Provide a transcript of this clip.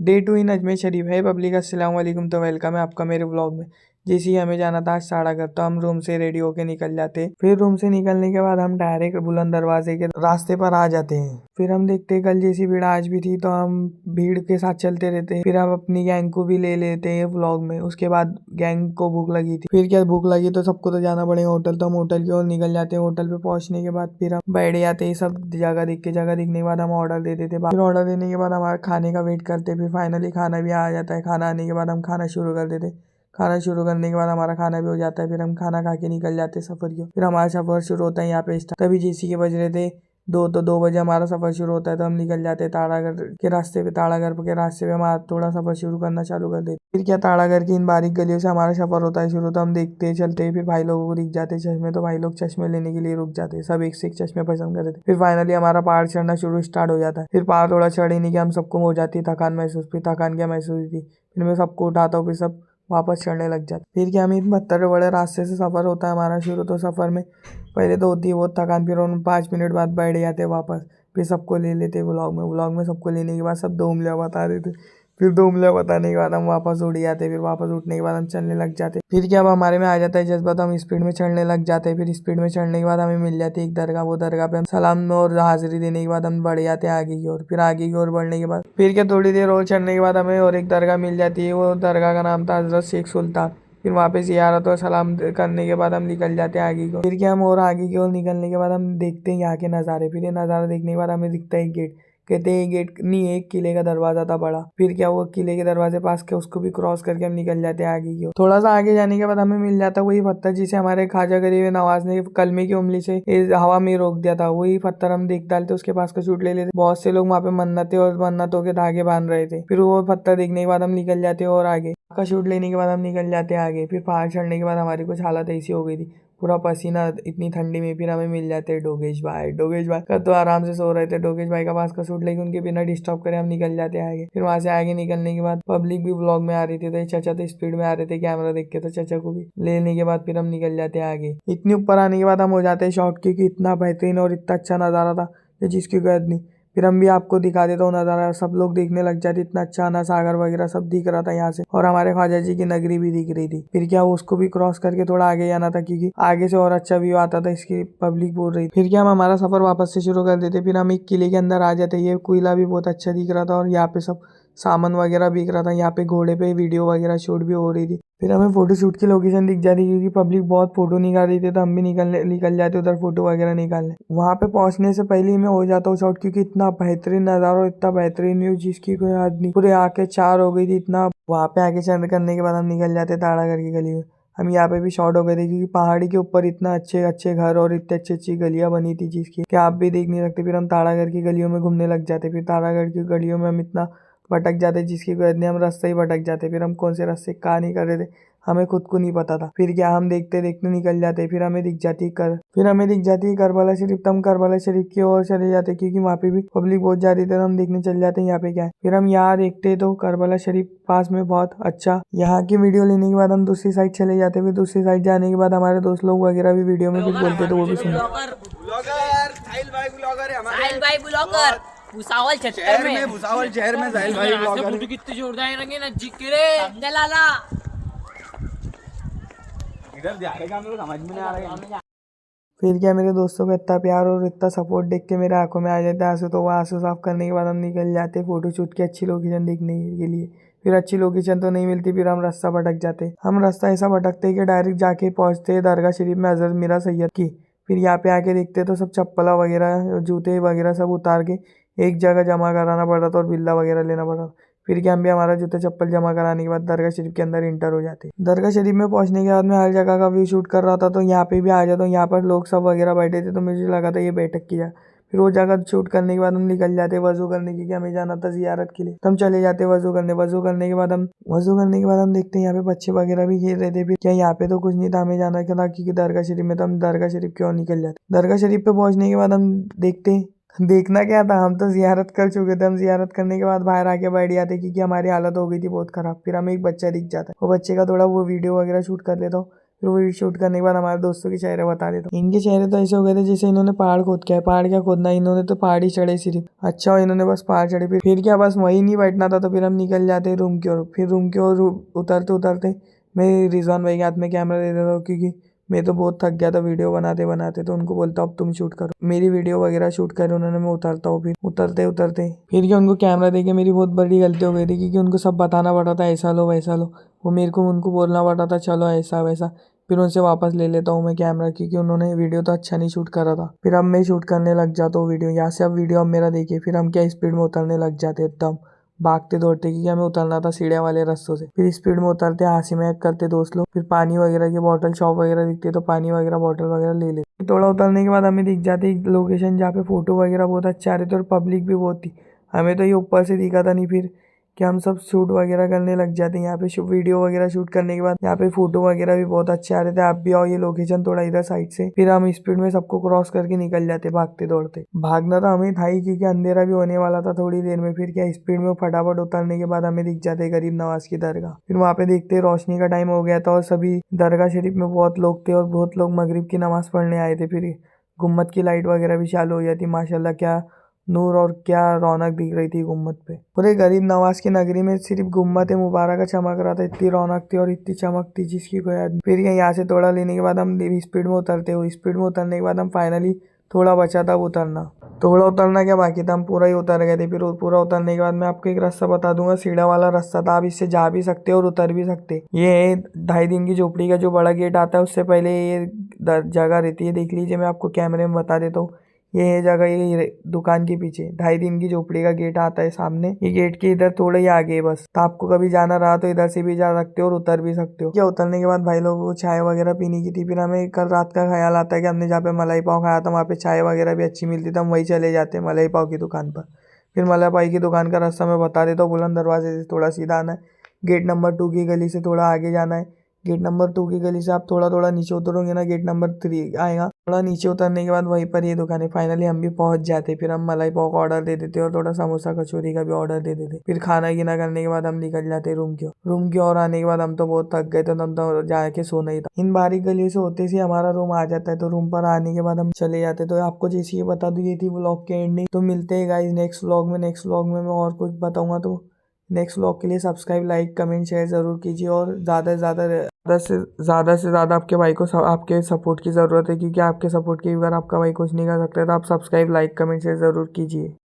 Day 2 इन अजमेर शरीफ है public. अस्सलाम वालेकुम। तो वेलकम है आपका मेरे व्लॉग में। जैसे ही हमें जाना था साड़ा घर, तो हम रूम से रेडी होके निकल जाते। फिर रूम से निकलने के बाद हम डायरेक्ट बुलंद दरवाजे के रास्ते पर आ जाते हैं। फिर हम देखते कल जैसी भीड़ आज भी थी, तो हम भीड़ के साथ चलते रहते हैं। फिर हम अपनी गैंग को भी ले लेते हैं व्लॉग में। उसके बाद गैंग को भूख लगी थी। फिर क्या भूख लगी तो सबको तो जाना पड़ेगा होटल, तो हम होटल की ओर निकल जाते हैं। होटल पे पहुंचने के बाद फिर हम बैठ जाते हैं। सब जगह देख के, जगह देखने के बाद हम ऑर्डर दे देते। फिर ऑर्डर देने के बाद हमारे खाने का वेट करते। फिर फाइनली खाना भी आ जाता है। खाना आने के बाद हम खाना शुरू कर देते। खाना शुरू करने के बाद हमारा खाना भी हो जाता है। फिर हम खाना खा के निकल जाते सफर की। फिर हमारा सफर शुरू होता है यहाँ पे स्टार्ट। तभी जैसी के बज रहे थे 2, तो 2 बजे हमारा सफर शुरू होता है। तो हम निकल जाते हैं ताड़ागढ़ के रास्ते पे। ताड़ागढ़ के रास्ते पे हमारा थोड़ा सफर शुरू करना चालू कर देते। फिर क्या ताड़ागढ़ की इन बारीक गलियों से हमारा सफर होता है शुरू। तो हम देखते चलते हैं। फिर भाई लोगों को दिख जाते चश्मे, तो भाई लोग चश्मे लेने के लिए रुक जाते हैं। सब एक से एक चश्मे पसंद कर रहे थे। फिर फाइनली हमारा पहाड़ चढ़ना शुरू स्टार्ट हो जाता है। फिर पहाड़ थोड़ा चढ़ ही नहीं कि हम सबको हो जाती थकान महसूस। फिर थकान क्या महसूस हुई थी, फिर मैं सबको उठाता हूँ। फिर सब वापस चढ़ने लग जाते। फिर क्या हमें 72 बड़े रास्ते से सफ़र होता है हमारा शुरू। तो सफ़र में पहले तो होती है बहुत थकान, फिर उन 5 मिनट बाद बैठ जाते वापस। फिर सबको ले लेते व्लॉग में सबको लेने के बाद सब 2 उंगलियां बता देते। फिर 2 उंगलियां बताने के बाद हम वापस उड़ जाते। फिर वापस उठने के बाद हम चलने लग जाते। फिर क्या अब हमारे में आ जाता है जज्बा, तो हम स्पीड में चढ़ने लग जाते हैं। फिर स्पीड में चढ़ने के बाद हमें मिल जाती है एक दरगाह। वो दरगाह पे हम सलाम और हाजिरी देने के बाद हम बढ़ जाते हैं आगे की ओर। फिर आगे की ओर बढ़ने के बाद फिर क्या थोड़ी देर और चढ़ने के बाद हमें और एक दरगाह मिल जाती है। वो दरगाह का नाम था हजरत शेख सुल्तान। फिर वहाँ पे ज़ियारत और सलाम करने के बाद हम निकल जाते हैं आगे को। फिर क्या हम और आगे की ओर निकलने के बाद हम देखते हैं यहाँ के नज़ारे। फिर ये नज़ारा देखने के बाद हमें दिखता है एक गेट। कहते हैं गेट नहीं, एक किले का दरवाजा था बड़ा। फिर क्या वो किले के दरवाजे पास के उसको भी क्रॉस करके हम निकल जाते हैं आगे की ओर। थोड़ा सा आगे जाने के बाद हमें मिल जाता है वही पत्थर जिसे हमारे ख्वाजा गरीब नवाज ने कलमे की उंगली से हवा में रोक दिया था। वही पत्थर हम देख डालते, उसके पास का शूट ले लेते। बहुत से लोग वहाँ पे मन्नतें और मन्नतों के धागे बांध रहे थे। फिर वो पत्थर देखने के बाद हम निकल जाते और आगे का शूट लेने के बाद हम निकल जाते आगे। फिर पहाड़ चढ़ने के बाद हमारी कुछ हालत ऐसी हो गई थी, पूरा पसीना इतनी ठंडी में। फिर हमें मिल जाते हैं डोगेश भाई। डोगेश भाई का तो आराम से सो रहे थे। डोगेश भाई का पास का सूट लेके उनके बिना डिस्टर्ब करे हम निकल जाते आगे। फिर वहां से आगे निकलने के बाद पब्लिक भी व्लॉग में आ रही थी, तो चाचा तो स्पीड में आ रहे थे कैमरा देख के, तो चाचा को भी लेने के बाद फिर हम निकल जाते आगे। इतनी ऊपर आने के बाद हम हो जाते हैं शॉर्ट, क्योंकि इतना बेहतरीन और इतना अच्छा नज़ारा था कि जिसकी गैद नहीं। फिर हम भी आपको दिखा देता हूँ नज़ारा। सब लोग देखने लग जाते, इतना अच्छा ना सागर वगैरह सब दिख रहा था यहाँ से, और हमारे ख्वाजा जी की नगरी भी दिख रही थी। फिर क्या उसको भी क्रॉस करके थोड़ा आगे जाना था, क्योंकि आगे से और अच्छा व्यू आता था, इसकी पब्लिक बोल रही थी। फिर क्या हम हमारा सफर वापस से शुरू कर देते। फिर हम एक किले के अंदर आ जाते। ये किला भी बहुत अच्छा दिख रहा था, और यहाँ पे सब सामान वगैरह बिक रहा था। यहाँ पे घोड़े पे वीडियो वगैरह शूट भी हो रही थी। फिर हमें फोटो शूट की लोकेशन दिख जाती, क्योंकि पब्लिक बहुत फोटो निकाल रही थी, तो हम भी निकल जाते उधर फोटो वगैरह निकालने। वहाँ पे पहुँचने से पहले ही मैं हो जाता हूँ शॉट, क्योंकि इतना बेहतरीन नज़ारा और इतना बेहतरीन व्यू जिसकी कोई हद नहीं। पूरे आंखें चार हो गई थी इतना। वहाँ पे आगे चंद करने के बाद हम निकल जाते ताड़ागढ़ की गली में। हम यहाँ पे भी शॉर्ट हो गए थे, क्योंकि पहाड़ी के ऊपर इतना अच्छे अच्छे घर और इतने अच्छी अच्छी गलियाँ बनी थी जिसकी कि आप भी देख नहीं सकते। फिर हम ताड़ागढ़ की गलियों में घूमने लग जाते। फिर ताड़ागढ़ की गलियों में हम इतना भटक जाते जिसकी कोई हद नहीं, हम रास्ते ही भटक जाते। फिर हम कौन से रास्ते कहाँ नहीं कर रहे थे हमें खुद को नहीं पता था। फिर क्या हम देखते देखते निकल जाते। फिर हमें दिख जाती करबला शरीफ। तो हम करबला शरीफ की ओर चले जाते, क्योंकि वहाँ पे भी पब्लिक बहुत जा रही थी, तो हम देखने चल जाते हैं यहाँ पे क्या है। फिर हम यहाँ देखते तो करबला शरीफ पास में बहुत अच्छा। यहाँ की वीडियो लेने के बाद हम दूसरी साइड चले जाते। फिर दूसरी साइड जाने के बाद हमारे दोस्त लोग वगैरह भी वीडियो में कुछ बोलते, तो वो भी सुनते। भुसावल शहर में साहिल भाई ब्लॉगर कितने जोरदार रंगे ना जिक्रे लाला इधर जा रहे हम लोग समझ में नहीं आ रहा है। फिर क्या मेरे दोस्तों का इतना प्यार और इतना सपोर्ट देख के मेरे आंखों में आ जाता है आंसू। तो वो आंसू साफ करने के बाद हम निकल जाते फोटो शूट की अच्छी लोकेशन देखने के लिए। फिर अच्छी लोकेशन तो नहीं मिलती, फिर हम रास्ता भटक जाते। हम रास्ता ऐसा भटकते कि डायरेक्ट जाके पहुंचते दरगाह शरीफ में हजरत मीरा सैयद की। फिर यहाँ पे आके देखते तो सब चप्पला वगैरह जूते वगैरह सब उतार के एक जगह जमा कराना पड़ रहा था, और बिल्ला वगैरह लेना पड़ रहा था। फिर क्या हम भी हमारा जूते चप्पल जमा कराने के बाद दरगाह शरीफ के अंदर इंटर हो जाते। दरगाह शरीफ में पहुंचने के बाद मैं हर जगह का व्यू शूट कर रहा था, तो यहाँ पे भी आ जाता हूँ। यहाँ पर लोग सब वगैरह बैठे थे, तो मुझे लगा था ये बैठक की जा। फिर वो जगह शूट करने के बाद हम निकल जाते वजू करने की, हमें जाना था जियारत के लिए। तो हम चले जाते वजू करने के बाद हम देखते हैं यहाँ पे बच्चे वगैरह भी खेल रहे थे। फिर क्या यहाँ पे तो कुछ नहीं था, हमें जाना क्या था, क्योंकि दरगाह शरीफ में। तो हम दरगाह शरीफ क्यों निकल जाते। दरगाह शरीफ पे पहुंचने के बाद हम देखते, देखना क्या था, हम तो जियारत कर चुके थे। हम जियारत करने के बाद बाहर आके बैठ जाते, क्योंकि हमारी हालत हो गई थी बहुत खराब। फिर हमें एक बच्चा दिख जाता है, वो बच्चे का थोड़ा वो वीडियो वगैरह शूट कर लेता हूँ। फिर वो शूट करने के बाद हमारे दोस्तों के चेहरे बता देता हूँ। इनके चेहरे तो ऐसे हो गए थे जैसे इन्होंने पहाड़ खोद के है। पहाड़ क्या खोदना, इन्होंने तो पहाड़ ही चढ़े सिर्फ। अच्छा हो इन्होंने बस पहाड़ चढ़े। फिर क्या बस वही नहीं बैठना था तो फिर हम निकल जाते रूम की ओर। फिर रूम की ओर उतरते उतरते मैं रिजवान भाई के हाथ में कैमरा दे देता हूँ, क्योंकि मैं तो बहुत थक गया था वीडियो बनाते बनाते। तो उनको बोलता हूँ अब तुम शूट करो, मेरी वीडियो वगैरह शूट करे उन्होंने। मैं उतरता हूँ, फिर उतरते उतरते फिर क्या उनको कैमरा देके मेरी बहुत बड़ी गलती हो गई थी, क्योंकि उनको सब बताना पड़ा था ऐसा लो वैसा लो। वो मेरे को उनको बोलना पड़ा था चलो ऐसा वैसा। फिर उनसे वापस ले लेता हूँ मैं कैमरा, क्योंकि उन्होंने वीडियो तो अच्छा नहीं शूट करा था। फिर अब मैं शूट करने लग जाता हूँ वीडियो। यहाँ से अब वीडियो अब मेरा देखिए। फिर हम क्या स्पीड में उतरने लग जाते एकदम भागते दौड़ते, क्योंकि हमें उतरना था सीढ़ियाँ वाले रास्तों से। फिर स्पीड में उतरते, हंसी मजाक करते दोस्त लोग। फिर पानी वगैरह की बॉटल शॉप वगैरह दिखती है तो पानी वगैरह बॉटल वगैरह ले लेते। थोड़ा उतरने के बाद हमें दिख जाती लोकेशन जहाँ पे फोटो वगैरह बहुत अच्छे आ रहे थे और पब्लिक भी बहुत थी। हमें तो ये ऊपर से दिखा था नहीं। फिर कि हम सब शूट वगैरह करने लग जाते हैं यहाँ पे। वीडियो वगैरह शूट करने के बाद यहाँ पे फोटो वगैरह भी बहुत अच्छे आ रहे थे। आप भी आओ, ये लोकेशन थोड़ा इधर साइड से। फिर हम स्पीड में सबको क्रॉस करके निकल जाते भागते दौड़ते। भागना तो हमें था ही, क्योंकि अंधेरा भी होने वाला था थोड़ी देर में। फिर क्या स्पीड में फटाफट उतरने के बाद हमें दिख जाते गरीब नवाज की दरगाह। फिर वहाँ पे देखते रोशनी का टाइम हो गया था और सभी दरगाह शरीफ में बहुत लोग थे और बहुत लोग मगरिब की नमाज पढ़ने आए थे। फिर गुम्मत की लाइट वगैरह भी चालू हो जाती। माशाल्लाह क्या नूर और क्या रौनक दिख रही थी गुम्मत पे। पूरे गरीब नवाज की नगरी में सिर्फ गुम्मत मुबारक चमक रहा था। इतनी रौनक थी और इतनी चमक थी जिसकी कोई आदमी। फिर यहाँ से थोड़ा लेने के बाद हम स्पीड में उतरते हुए, स्पीड में उतरने के बाद हम फाइनली थोड़ा बचा था उतरना। थोड़ा उतरना क्या बाकी था, हम पूरा ही उतर गए थे। फिर पूरा उतरने के बाद मैं आपको एक रास्ता बता दूंगा, सीढ़ा वाला रास्ता था। आप इससे जा भी सकते हो और उतर भी सकते। ये है 2.5 दिन की झोपड़ी का जो बड़ा गेट आता है, उससे पहले ये जगह रहती है। देख लीजिए, मैं आपको कैमरे में बता देता हूँ। ये है जगह, ये दुकान के पीछे 2.5 दिन की झोपड़ी का गेट आता है सामने। ये गेट के इधर थोड़ा ही आगे है बस। तो आपको कभी जाना रहा तो इधर से भी जा सकते हो और उतर भी सकते हो। क्या उतरने के बाद भाई लोगों को चाय वगैरह पीने की थी। फिर हमें कल रात का ख्याल आता है कि हमने जहाँ पे मलाई पाव खाया था वहाँ पे चाय वगैरह भी अच्छी मिलती थी। हम वही चले जाते हैं मलाई पाव की दुकान पर। फिर मलाई पाव की दुकान का रास्ता मैं बता देता हूँ। बुलंद दरवाजे से थोड़ा सीधा आना है, गेट नंबर 2 की गली से थोड़ा आगे जाना है। गेट नंबर 2 की गली से आप थोड़ा थोड़ा नीचे उतरोगे ना, गेट नंबर 3 आएगा। थोड़ा नीचे उतरने के बाद वहीं पर ये दुकान है। फाइनली हम भी पहुंच जाते। फिर हम मलाई पाव का ऑर्डर दे देते और थोड़ा समोसा कचौरी का भी ऑर्डर दे देते। फिर खाना गिना करने के बाद हम निकल जाते रूम की ओर। रूम की ओर आने के बाद हम तो बहुत थक गए थे, तो हम तो जाके सोना ही था। इन बारीक गलियों से होते से हमारा रूम आ जाता है। तो रूम पर आने के बाद हम चले जाते। तो आपको जैसे ये बता दूं, ये थी व्लॉग की एंडिंग। तो मिलते हैं गाइस नेक्स्ट व्लॉग में। नेक्स्ट व्लॉग में मैं और कुछ बताऊंगा। तो नेक्स्ट व्लॉग के लिए सब्सक्राइब लाइक कमेंट शेयर जरूर कीजिए। और ज़्यादा से ज़्यादा आपके भाई को आपके सपोर्ट की ज़रूरत है, क्योंकि आपके सपोर्ट के बगैर आपका भाई कुछ नहीं कर सकता। तो आप सब्सक्राइब लाइक कमेंट शेयर ज़रूर कीजिए।